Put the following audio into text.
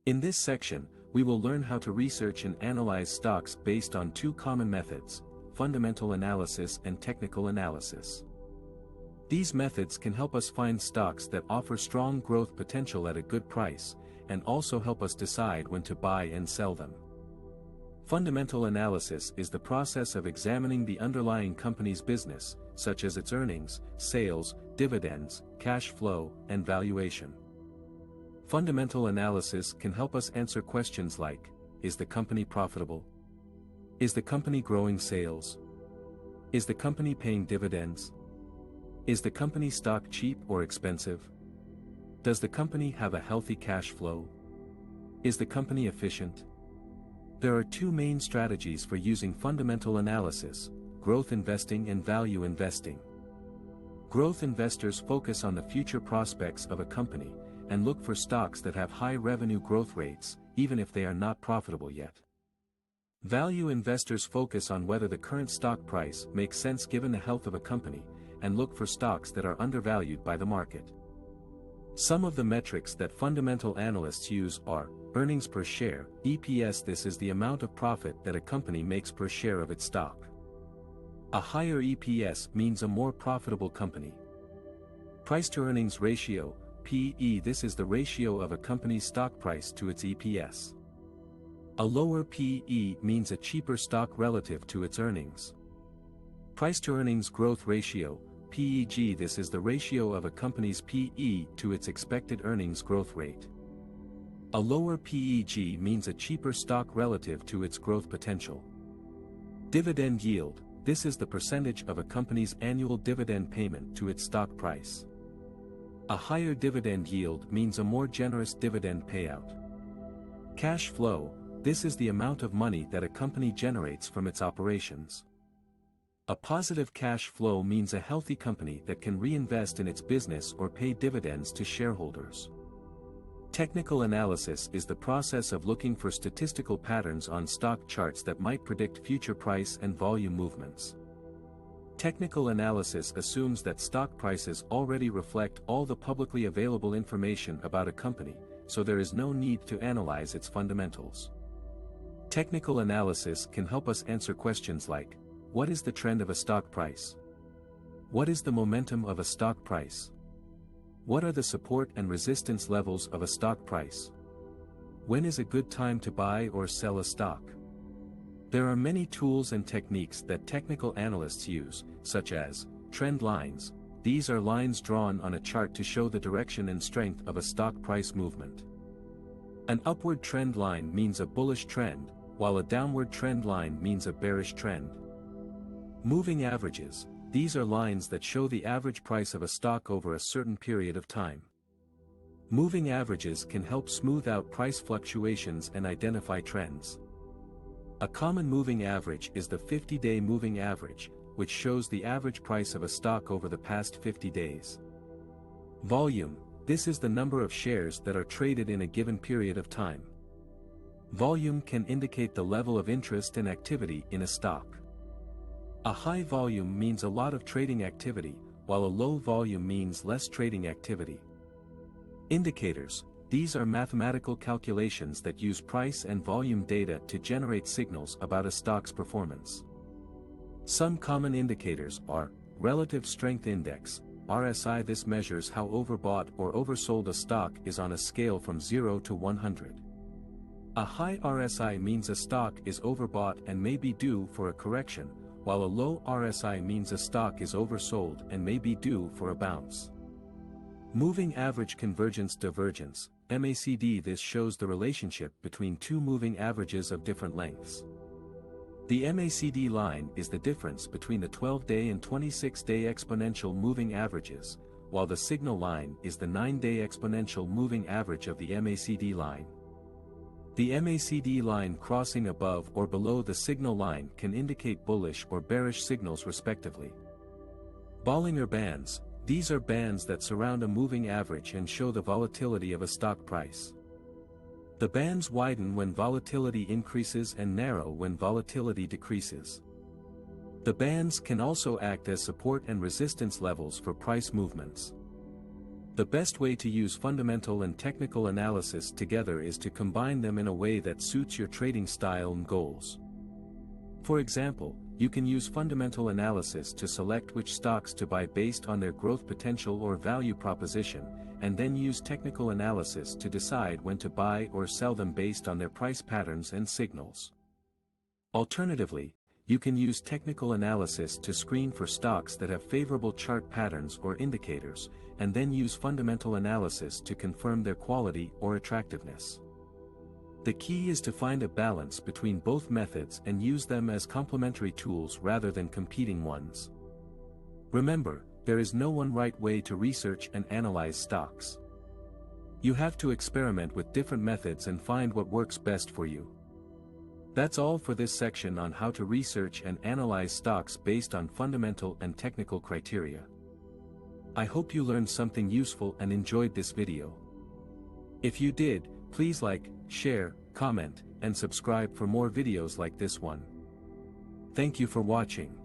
In this section, we will learn how to research and analyze stocks based on two common methods: fundamental analysis and technical analysis. These methods can help us find stocks that offer strong growth potential at a good price, and also help us decide when to buy and sell them. Fundamental analysis is the process of examining the underlying company's business, such as its earnings, sales, dividends, cash flow, and valuation. Fundamental analysis can help us answer questions like: is the company profitable? Is the company growing sales? Is the company paying dividends? Is the company stock cheap or expensive? Does the company have a healthy cash flow? Is the company efficient? There are two main strategies for using fundamental analysis: growth investing and value investing. Growth investors focus on the future prospects of a company, and look for stocks that have high revenue growth rates, even if they are not profitable yet. Value investors focus on whether the current stock price makes sense given the health of a company, and look for stocks that are undervalued by the market. Some of the metrics that fundamental analysts use are: earnings per share, EPS. This is the amount of profit that a company makes per share of its stock. A higher EPS means a more profitable company. Price to earnings ratio, PE. This is the ratio of a company's stock price to its EPS. A lower PE means a cheaper stock relative to its earnings. Price to earnings growth ratio, PEG. This is the ratio of a company's PE to its expected earnings growth rate. A lower PEG means a cheaper stock relative to its growth potential. Dividend yield. This is the percentage of a company's annual dividend payment to its stock price. A higher dividend yield means a more generous dividend payout. Cash flow. This is the amount of money that a company generates from its operations. A positive cash flow means a healthy company that can reinvest in its business or pay dividends to shareholders. Technical analysis is the process of looking for statistical patterns on stock charts that might predict future price and volume movements. Technical analysis assumes that stock prices already reflect all the publicly available information about a company, so there is no need to analyze its fundamentals. Technical analysis can help us answer questions like: what is the trend of a stock price? What is the momentum of a stock price? What are the support and resistance levels of a stock price? When is a good time to buy or sell a stock? There are many tools and techniques that technical analysts use, such as trend lines. These are lines drawn on a chart to show the direction and strength of a stock price movement. An upward trend line means a bullish trend, while a downward trend line means a bearish trend. Moving averages. These are lines that show the average price of a stock over a certain period of time. Moving averages can help smooth out price fluctuations and identify trends. A common moving average is the 50-day moving average, which shows the average price of a stock over the past 50 days. Volume. This is the number of shares that are traded in a given period of time. Volume can indicate the level of interest and activity in a stock. A high volume means a lot of trading activity, while a low volume means less trading activity. Indicators. These are mathematical calculations that use price and volume data to generate signals about a stock's performance. Some common indicators are: Relative Strength Index, RSI. This measures how overbought or oversold a stock is on a scale from 0 to 100. A high RSI means a stock is overbought and may be due for a correction, while a low RSI means a stock is oversold and may be due for a bounce. Moving Average Convergence Divergence, MACD. This shows the relationship between two moving averages of different lengths. The MACD line is the difference between the 12-day and 26-day exponential moving averages, while the signal line is the 9-day exponential moving average of the MACD line. The MACD line crossing above or below the signal line can indicate bullish or bearish signals respectively. Bollinger Bands. These are bands that surround a moving average and show the volatility of a stock price. The bands widen when volatility increases and narrow when volatility decreases. The bands can also act as support and resistance levels for price movements. The best way to use fundamental and technical analysis together is to combine them in a way that suits your trading style and goals. For example, you can use fundamental analysis to select which stocks to buy based on their growth potential or value proposition, and then use technical analysis to decide when to buy or sell them based on their price patterns and signals. Alternatively, you can use technical analysis to screen for stocks that have favorable chart patterns or indicators, and then use fundamental analysis to confirm their quality or attractiveness. The key is to find a balance between both methods and use them as complementary tools rather than competing ones. Remember, there is no one right way to research and analyze stocks. You have to experiment with different methods and find what works best for you. That's all for this section on how to research and analyze stocks based on fundamental and technical criteria. I hope you learned something useful and enjoyed this video. If you did, please like, share, comment, and subscribe for more videos like this one. Thank you for watching.